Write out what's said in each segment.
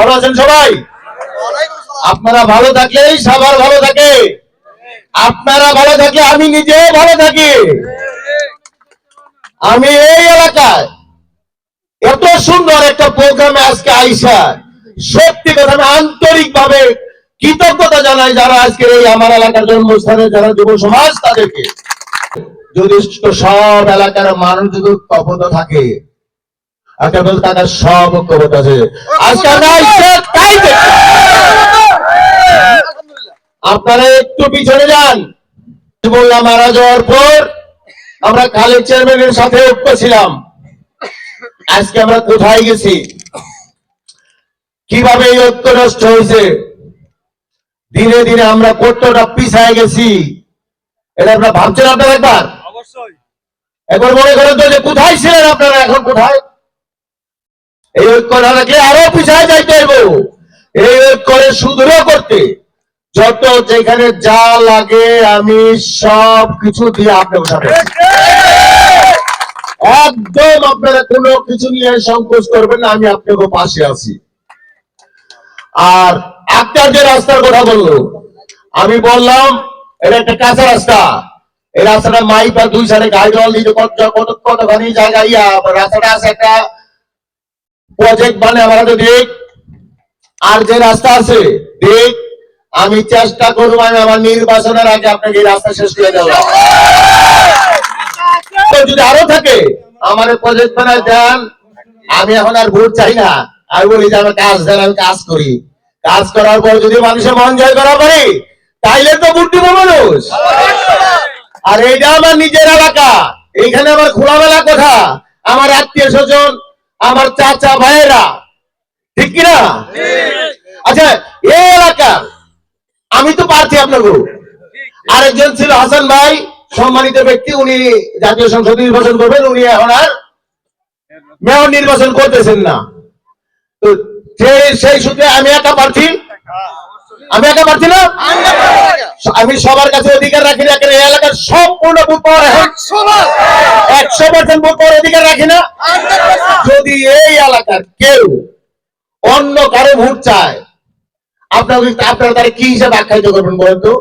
ভালো আছেন সবাই? আপনারা ভালো থাকলেই সবার ভালো থাকে, আপনারা ভালো থাকলে আমি নিজেও ভালো থাকি। আমি এই এলাকায় এত সুন্দর একটা প্রোগ্রামে আজকে আইসা সত্যি কথা আমি আন্তরিক ভাবে কৃতজ্ঞতা জানাই যারা আজকে এই আমার এলাকার জন্মস্থানে যারা যুব সমাজ তাদেরকে। যদি সব এলাকার মানুষ যদি ঐক্যবদ্ধ থাকে, একটা বলতে তাদের সব ঐক্যবদ্ধ আছে। আজকে আপনারা একটু পিছনে যান। বললাম মারা যাওয়ার পর আমরা খালেদ চেয়ারম্যানের সাথে ঐক্য ছিলাম। আজকে আমরা কোথায় গেছি, কিভাবে এই ঐক্য নষ্ট হয়েছে, দিনে দিনে আমরা কতটা পিছায় গেছি, এটা আপনারা ভাবছেন? আপনারা একবার মনে করেন তো যে কোথায় ছিলেন আপনারা, এখন কোথায়? এই ঐক্য না রাখলে আরো পিছায় যাইতে হইব। এই ঐক্য সুদৃঢ় করতে যত যেখানে যা লাগে আমি সব কিছু দিয়ে আপনাদের সাথে একদম, আপনারা কোনো কিছু নিয়ে সংকোচ করবেন না, আমি আপনাদের পাশে আছি। আর আপনার যে রাস্তার কথা বললো, আমি বললাম এটা একটা কাঁচা রাস্তা। এই রাস্তাটা মাইপা দুই সাইডে গাইডওয়াল দিতে কতখানি জায়গায় রাস্তাটা আছে একটা প্রজেক্ট মানে আমাদের দেখ। আর যে রাস্তা আছে দেখ, আমি চেষ্টা করবো আমি আমার নির্বাচনের আগে আপনাকে এই রাস্তা শেষ করে দেওয়া। যদি আরো থাকে আমার প্রজেক্ট বানায় দেন, আমি এখন আর ভোট চাই না। আমি বলি যে আমার কাজ দেন, আমি কাজ করি। কাজ করার পর যদি মানুষের মন জয় করা পারি তাইলে তো ভোট দিব মানুষ। আর এইটা আমার নিজের এলাকা, এইখানে আমার খোলামেলা কথা, আমার আত্মীয় স্বজন, আমার চাচা ভাইয়েরা, ঠিক কিনা? আচ্ছা, এই এলাকা আমি তো পারছি আপনাকে। আরেকজন ছিল হাসান ভাই, সম্মানিত ব্যক্তি, উনি জাতীয় সংসদ নির্বাচন করবেন, উনি এখন আর মেয়র নির্বাচন করতেছেন না। তো সেই সূত্রে আমি একা প্রার্থী, আমি একা প্রার্থী না, আমি সবার কাছে অধিকার রাখি না। এই এলাকার সম্পূর্ণ বুথ পাওয়ার 100% বুথ পাওয়ার অধিকার রাখি না। যদি এই এলাকার কেউ অন্য কারো ভোট চায়, আপনারা তারা কি হিসাবে আখ্যায়িত করবেন বলেন তো?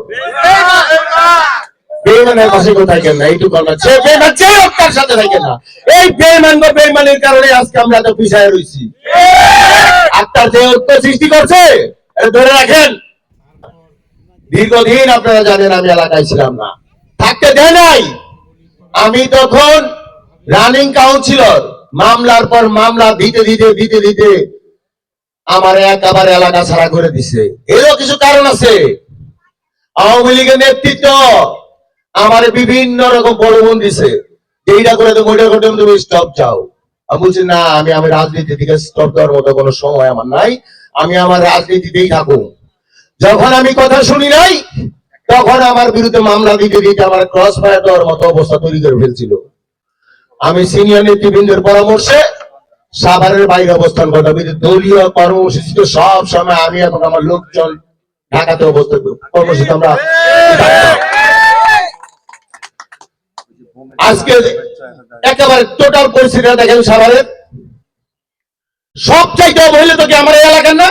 বেইমানের পাশে কেউ থাকেন না, এইটুকু বলবেন। সে বেইমান যে হোক তার সাথে থাকেন না। এই বেইমান বা বেইমানের কারণে আজকে আমরা এত পিছায় রয়েছি। আপনার যে ঐক্য সৃষ্টি করছে ধরে রাখেন। দীর্ঘদিন আপনারা জানেন আমি এলাকায় ছিলাম না, থাকতে দেয় নাই। আমি তখন রানিং কাউন্সিলর, মামলার পর মামলা দিতে দিতে দিতে দিতে আমার একেবারে এলাকা ছাড়া করে দিছে। এরও কিছু কারণ আছে। আওয়ামী লীগের নেতৃত্ব আমার বিভিন্ন রকম প্রলোভন দিছে, এইটা করে তো ওইটা করতে তুমি স্টপ যাও। আমি বলছি না, আমি রাজনীতি থেকে স্টপ দেওয়ার মতো কোনো সময় আমার নাই, আমি আমার রাজনীতিতেই থাকবো। যখন আমি কথা শুনি নাই তখন আমার বিরুদ্ধে মামলা দিতে দিতে আমার ক্রস ফায়ার দেওয়ার মতো অবস্থা তৈরি করে ফেলছিল। আমি সিনিয়র নেতৃবৃন্দের পরামর্শে সাভারের বাইরে অবস্থান করতাম। দলীয় কর্মসূচিতে সব সময় আমি এবং আমার লোকজন ঢাকাতে অবস্থান কর্মসূচি আমরা। আজকে একেবারে টোটাল পরিস্থিতি দেখেন সাভারের। সব চাইতে হইলে তো কি আমার এই এলাকার না?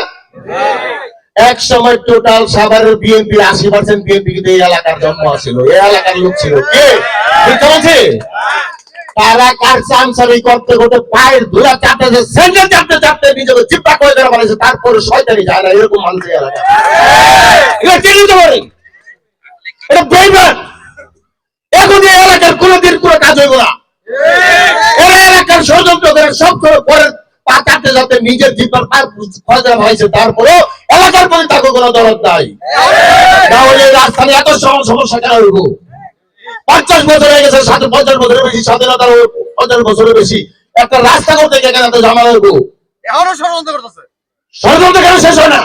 এক সময় টোটাল সাভারের বিএনপি 80% বিএনপি কিন্তু এই এলাকার জন্ম ছিল, এই এলাকার লোক ছিল। কে বুঝতে পারছে? তারা কার চামচামি করতে করতে পায়ের ধুলা চাপতেছে, সেন্টার চাপতে চাপতে নিজেকে চিপা করে দেওয়া বলেছে, তারপরে শয়তানি যায় না। এরকম মানুষের এলাকা এটা কে নিতে পারে? এটা বেইমান। এখন এই এলাকার কোনোদিন কোনো কাজ হইব না। এরা এলাকার ষড়যন্ত্র করে সব করে পরে পা চাপতে যাতে নিজের জীবন ফয়সালা হয়েছে, তারপরেও এলাকার প্রতি তাকে কোনো দরদ নাই। না হলে রাজধানী এত সমস্যা কেন হইব? 50 বছর হয়ে গেছে, 50 বছরের বেশি স্বাধীনতার, 50 বছরের বেশি একটা রাস্তা করতে গিয়ে কেন ঝামেলা হইব? এখনো ষড়যন্ত্র করতেছে। ষড়যন্ত্র কেন শেষ হয় না?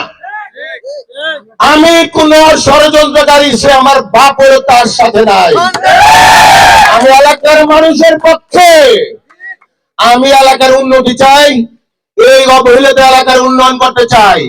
আমি কোন ষড়যন্ত্রকারী সে আমার বাপ হলো তার সাথে নাই। আমি এলাকার মানুষের পক্ষে, আমি এলাকার উন্নতি চাই, এই অবহেলিত এলাকার উন্নয়ন করতে চাই।